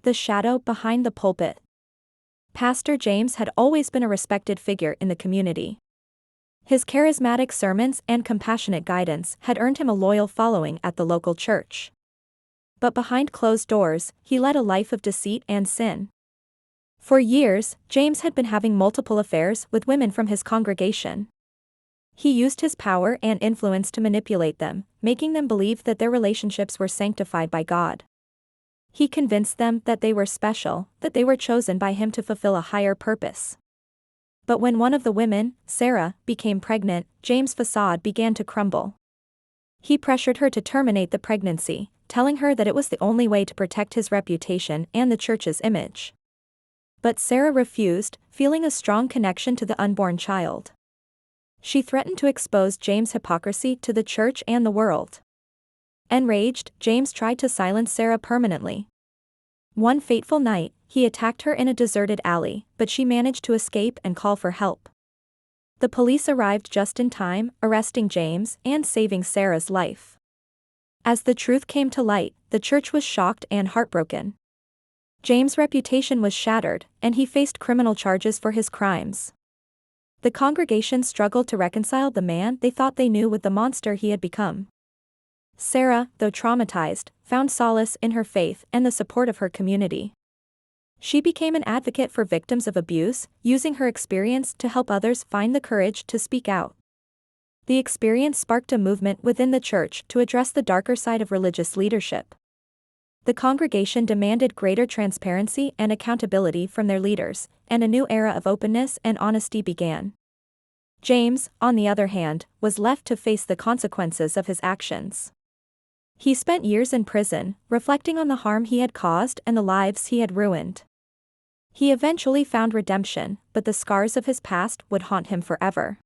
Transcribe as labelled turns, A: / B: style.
A: The shadow behind the pulpit. Pastor James had always been a respected figure in the community. His charismatic sermons and compassionate guidance had earned him a loyal following at the local church. But behind closed doors, he led a life of deceit and sin. For years, James had been having multiple affairs with women from his congregation. He used his power and influence to manipulate them, making them believe that their relationships were sanctified by God. He convinced them that they were special, that they were chosen by him to fulfill a higher purpose. But when one of the women, Sarah, became pregnant, James' facade began to crumble. He pressured her to terminate the pregnancy, telling her that it was the only way to protect his reputation and the church's image. But Sarah refused, feeling a strong connection to the unborn child. She threatened to expose James' hypocrisy to the church and the world. Enraged, James tried to silence Sarah permanently. One fateful night, he attacked her in a deserted alley, but she managed to escape and call for help. The police arrived just in time, arresting James and saving Sarah's life. As the truth came to light, the church was shocked and heartbroken. James' reputation was shattered, and he faced criminal charges for his crimes. The congregation struggled to reconcile the man they thought they knew with the monster he had become. Sarah, though traumatized, found solace in her faith and the support of her community. She became an advocate for victims of abuse, using her experience to help others find the courage to speak out. The experience sparked a movement within the church to address the darker side of religious leadership. The congregation demanded greater transparency and accountability from their leaders, and a new era of openness and honesty began. James, on the other hand, was left to face the consequences of his actions. He spent years in prison, reflecting on the harm he had caused and the lives he had ruined. He eventually found redemption, but the scars of his past would haunt him forever.